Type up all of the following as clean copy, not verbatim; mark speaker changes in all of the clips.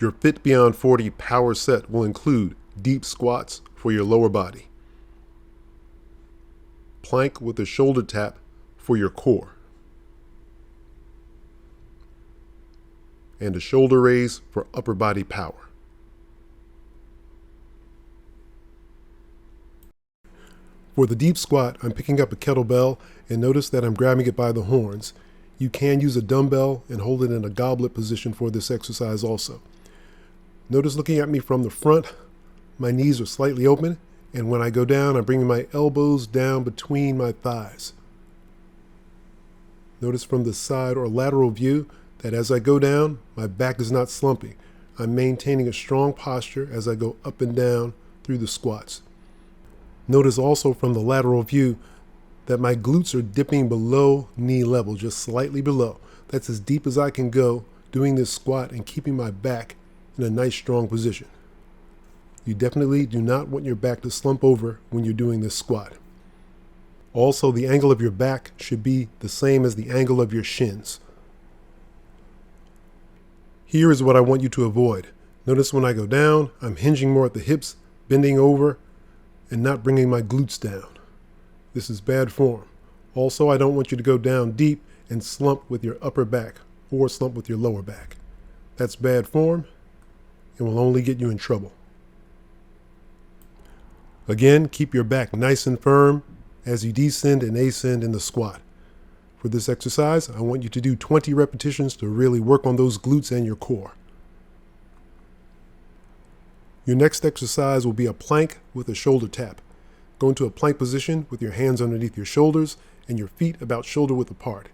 Speaker 1: Your Fit Beyond 40 power set will include deep squats for your lower body, plank with a shoulder tap for your core, and a shoulder raise for upper body power. For the deep squat, I'm picking up a kettlebell, and notice that I'm grabbing it by the horns. You can use a dumbbell and hold it in a goblet position for this exercise also. Notice looking at me from the front, my knees are slightly open, and when I go down, I'm bringing my elbows down between my thighs. Notice from the side or lateral view that as I go down, my back is not slumping. I'm maintaining a strong posture as I go up and down through the squats. Notice also from the lateral view that my glutes are dipping below knee level, just slightly below. That's as deep as I can go doing this squat and keeping my back in a nice strong position. You definitely do not want your back to slump over when you're doing this squat. Also, the angle of your back should be the same as the angle of your shins. Here is what I want you to avoid. Notice when I go down, I'm hinging more at the hips, bending over, and not bringing my glutes down. This is bad form. Also, I don't want you to go down deep and slump with your upper back or slump with your lower back. That's bad form and will only get you in trouble. Again, keep your back nice and firm as you descend and ascend in the squat. For this exercise, I want you to do 20 repetitions to really work on those glutes and your core. Your next exercise will be a plank with a shoulder tap. Go into a plank position with your hands underneath your shoulders and your feet about shoulder width apart.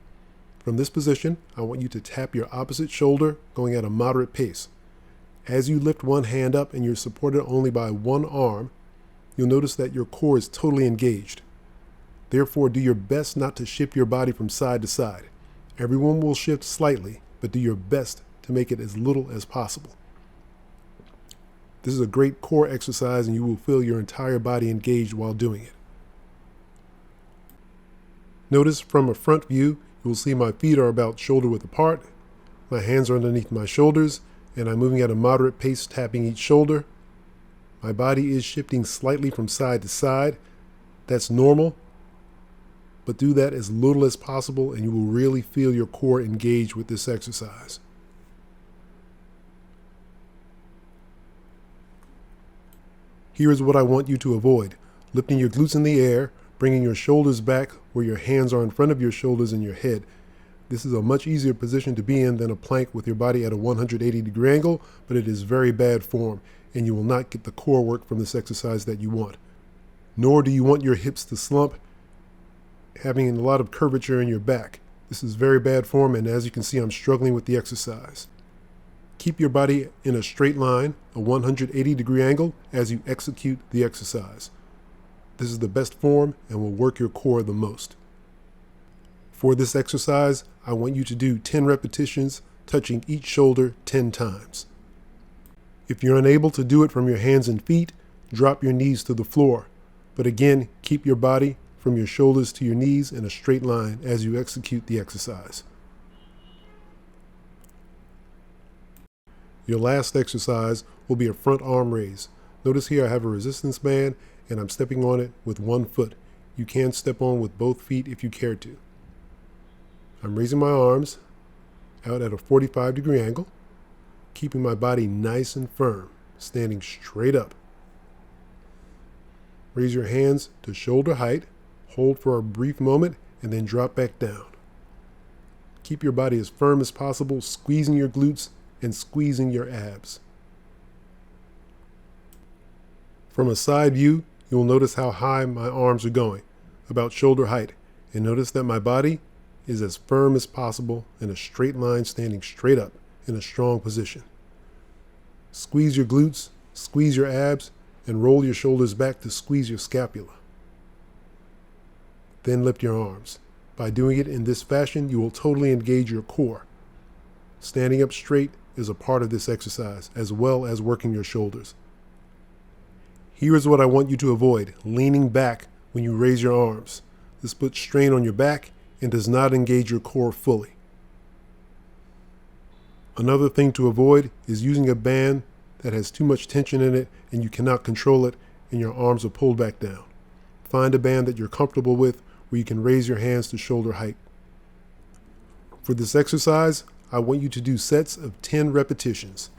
Speaker 1: From this position, I want you to tap your opposite shoulder going at a moderate pace. As you lift one hand up and you're supported only by one arm, you'll notice that your core is totally engaged. Therefore, do your best not to shift your body from side to side. Everyone will shift slightly, but do your best to make it as little as possible. This is a great core exercise and you will feel your entire body engaged while doing it. Notice from a front view, you will see my feet are about shoulder width apart. My hands are underneath my shoulders and I'm moving at a moderate pace, tapping each shoulder. My body is shifting slightly from side to side. That's normal, but do that as little as possible and you will really feel your core engaged with this exercise. Here is what I want you to avoid: lifting your glutes in the air, bringing your shoulders back where your hands are in front of your shoulders and your head. This is a much easier position to be in than a plank with your body at a 180-degree angle, but it is very bad form and you will not get the core work from this exercise that you want. Nor do you want your hips to slump, having a lot of curvature in your back. This is very bad form, and as you can see, I'm struggling with the exercise. Keep your body in a straight line, a 180-degree angle, as you execute the exercise. This is the best form and will work your core the most. For this exercise, I want you to do 10 repetitions, touching each shoulder 10 times. If you're unable to do it from your hands and feet, drop your knees to the floor. But again, keep your body from your shoulders to your knees in a straight line as you execute the exercise. Your last exercise will be a front arm raise. Notice here I have a resistance band and I'm stepping on it with one foot. You can step on with both feet if you care to. I'm raising my arms out at a 45-degree angle, keeping my body nice and firm, standing straight up. Raise your hands to shoulder height, hold for a brief moment, and then drop back down. Keep your body as firm as possible, squeezing your glutes and squeezing your abs. From a side view, you'll notice how high my arms are going, about shoulder height, and notice that my body is as firm as possible in a straight line, standing straight up in a strong position. Squeeze your glutes, squeeze your abs, and roll your shoulders back to squeeze your scapula. Then lift your arms. By doing it in this fashion, you will totally engage your core. Standing up straight is a part of this exercise, as well as working your shoulders. Here is what I want you to avoid: leaning back when you raise your arms. This puts strain on your back and does not engage your core fully. Another thing to avoid is using a band that has too much tension in it and you cannot control it and your arms are pulled back down. Find a band that you're comfortable with where you can raise your hands to shoulder height. For this exercise, I want you to do sets of 10 repetitions.